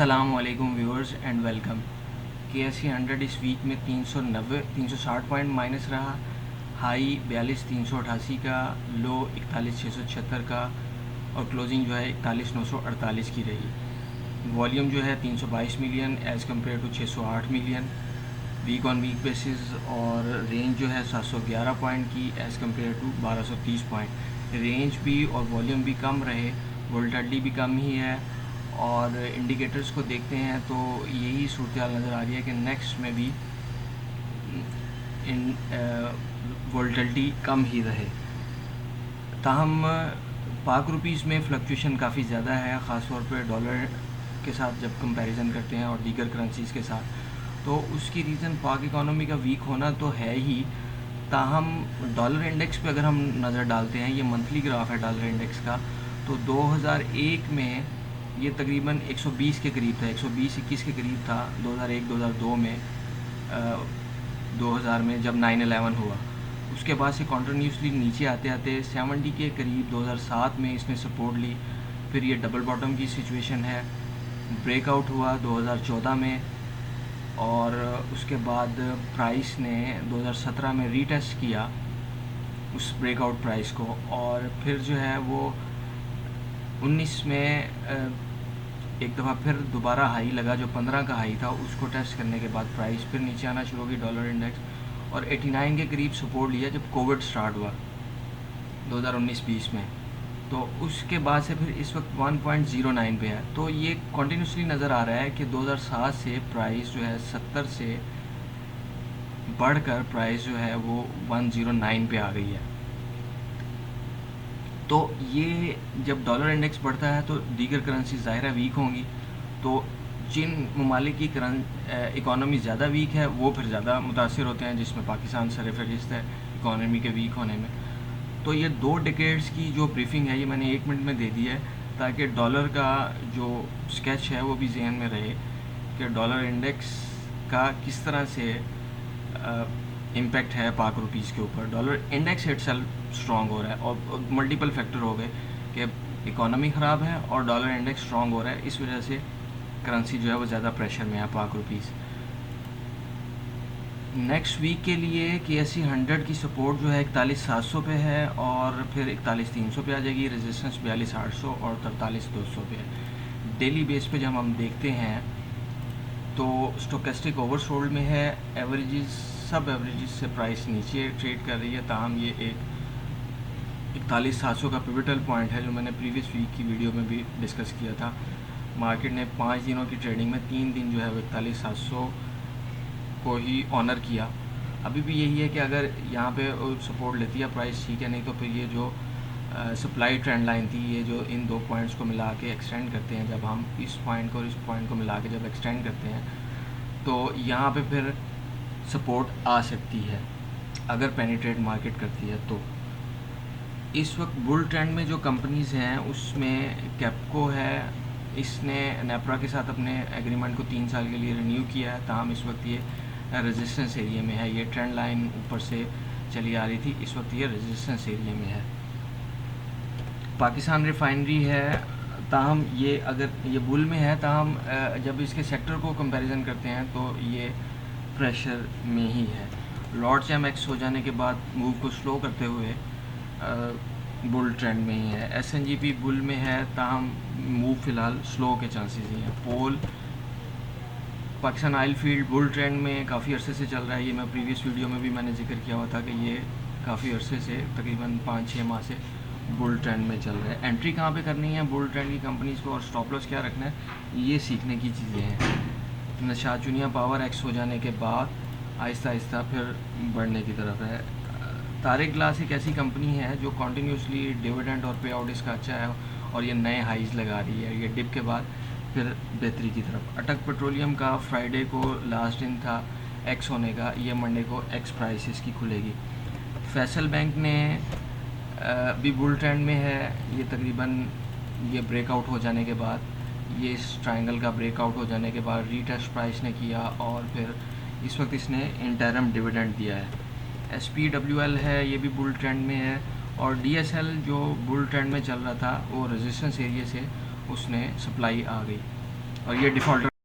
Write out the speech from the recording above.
अस्सलामुअलैकुम viewers and welcome. KSE 100 इस week में 360 पॉइंट माइनस रहा। हाई 42,388 का, लो 41,676 का और क्लोजिंग जो है 41,948 की रही। वॉल्यूम जो है 322 million as compared to 608 million week on week basis, और रेंज जो है 711 पॉइंट की as compared to 1230 point. Range भी और वॉल्यूम भी कम रहे, वोल्टिलिटी भी कम ही है, और इंडिकेटर्स को देखते हैं तो यही सूरत नज़र आ रही है कि नेक्स्ट में भी इन वोल्टिलिटी कम ही रहे। ताहम पाक रुपीज़ में फ्लक्चुएशन काफ़ी ज़्यादा है, ख़ास तौर पर डॉलर के साथ जब कंपैरिजन करते हैं और दीगर करेंसीज़ के साथ, तो उसकी रीज़न पाक इकॉनमी का वीक होना तो है ही। ताहम डॉलर इंडेक्स पे अगर हम नज़र डालते हैं, ये मंथली ग्राफ है डॉलर इंडेक्स का, तो 2001 में ये तकरीबन 120 के करीब था, 120-21 के करीब था 2001-2002 में, 2000 में जब 9/11 हुआ। उसके बाद से कॉन्टिन्यूसली नीचे आते आते 70 के करीब 2007 में इसने सपोर्ट ली। फिर ये डबल बॉटम की सिचुएशन है, ब्रेकआउट हुआ 2014 में, और उसके बाद प्राइस ने 2017 में रीटेस्ट किया उस ब्रेकआउट प्राइस को, और फिर जो है वो 19 में एक दफ़ा फिर दोबारा हाई लगा, जो 15 का हाई था उसको टेस्ट करने के बाद प्राइस फिर नीचे आना शुरू होगी डॉलर इंडेक्स, और 89 के करीब सपोर्ट लिया जब कोविड स्टार्ट हुआ 2019-20 में। तो उसके बाद से फिर इस वक्त 1.09 पे है। तो ये कॉन्टीन्यूसली नज़र आ रहा है कि 2007 से प्राइस जो है 70 से बढ़कर प्राइस जो है वो 109 पे आ गई है। तो ये जब डॉलर इंडेक्स बढ़ता है तो दीगर करेंसी ज़ाहिर है वीक होंगी, तो जिन ममालिक की इकॉनमी ज़्यादा वीक है वो फिर ज़्यादा मुतासर होते हैं, जिसमें पाकिस्तान सरफहरिस्त है इकॉनमी के वीक होने में। तो ये 2 डिकेड्स की जो ब्रीफिंग है ये मैंने 1 मिनट में दे दी है, ताकि डॉलर का जो स्केच है वो भी जहन में रहे कि डॉलर इंडेक्स का किस तरह से इम्पेक्ट है पाक रुपीज़ के ऊपर। डॉलर इंडेक्स इटसेल्फ स्ट्रॉन्ग हो रहा है और मल्टीपल फैक्टर हो गए कि इकॉनमी ख़राब है और डॉलर इंडेक्स स्ट्रॉन्ग हो रहा है, इस वजह से करेंसी जो है वो ज़्यादा प्रेशर में है पाक रुपीज़। नेक्स्ट वीक के लिए KSE 100 की सपोर्ट जो है 41,700 पे है, और फिर 41,300 पे आ जाएगी। रेजिस्टेंस 42,800 और 43,200 पे है। डेली बेस पे जब हम देखते हैं तो स्टोकेस्टिक ओवरसोल्ड में है, एवरेजेस सब एवरेजेस से प्राइस नीचे ट्रेड कर रही है। ताहम ये एक 41,700 का पिवटल पॉइंट है, जो मैंने प्रीवियस वीक की वीडियो में भी डिस्कस किया था। मार्केट ने 5 दिनों की ट्रेडिंग में 3 दिन जो है वो 41,700 को ही ऑनर किया। अभी भी यही है कि अगर यहाँ पे सपोर्ट लेती है प्राइस ठीक है, नहीं तो फिर ये जो सप्लाई ट्रेंड लाइन थी, ये जो इन 2 पॉइंट्स को मिला के एक्सटेंड करते हैं, जब हम इस पॉइंट को और इस पॉइंट को मिला के जब एक्सटेंड करते हैं तो यहाँ पे फिर सपोर्ट आ सकती है अगर पेनिट्रेट मार्केट करती है। तो इस वक्त बुल ट्रेंड में जो कंपनीज़ हैं उसमें कैप्को है, इसने नेपरा के साथ अपने एग्रीमेंट को 3 साल के लिए रिन्यू किया है। ताहम इस वक्त ये रेजिस्टेंस एरिया में है। ये ट्रेंड लाइन ऊपर से चली आ रही थी, इस वक्त ये रेजिस्टेंस एरिया में है। पाकिस्तान रिफाइनरी है, ताहम ये अगर ये बुल में है, ताहम जब इसके सेक्टर को कंपैरिजन करते हैं तो ये प्रेशर में ही है। लॉर्ड चैम हो जाने के बाद मूव को स्लो करते हुए बुल ट्रेंड में ही है। SNGP बुल में है, ताहम मूव फ़िलहाल स्लो के चांसेस ही हैं। POL Pakistan oil field bull trend में काफ़ी अरसे से चल रहा है। ये मैं प्रीवियस वीडियो में भी मैंने जिक्र किया हुआ था कि ये काफ़ी अरसे से तकरीबन 5-6 माह से बुल ट्रेंड में चल रहा है। एंट्री कहाँ पे करनी है बुल ट्रेंड की कंपनीज़ को और स्टॉप लॉस क्या रखना है, ये सीखने की चीज़ें हैं। नशात चुनिया पावर एक्स हो जाने के बाद आहिस्ता आहिस्ता फिर बढ़ने की तरफ है। तारिक ग्लास एक ऐसी कंपनी है जो कॉन्टीन्यूसली डिविडेंड और पे आउट इसका अच्छा है, और ये नए हाइज़ लगा रही है। ये डिप के बाद फिर बेहतरी की तरफ। अटक पेट्रोलियम का फ्राइडे को लास्ट दिन था एक्स होने का, ये मंडे को एक्स प्राइसेस की खुलेगी। फैसल बैंक ने भी बुल ट्रेंड में है। ये तकरीबन ये ब्रेकआउट हो जाने के बाद, ये इस ट्रायंगल का ब्रेकआउट हो जाने के बाद रीटेस्ट प्राइस ने किया, और फिर इस वक्त इसने इंटरम डिविडेंड दिया है। SPWL है, ये भी बुल ट्रेंड में है, और DSL जो बुल ट्रेंड में चल रहा था वो रेजिस्टेंस एरिया से उसने सप्लाई आ गई, और ये डिफ़ॉल्टर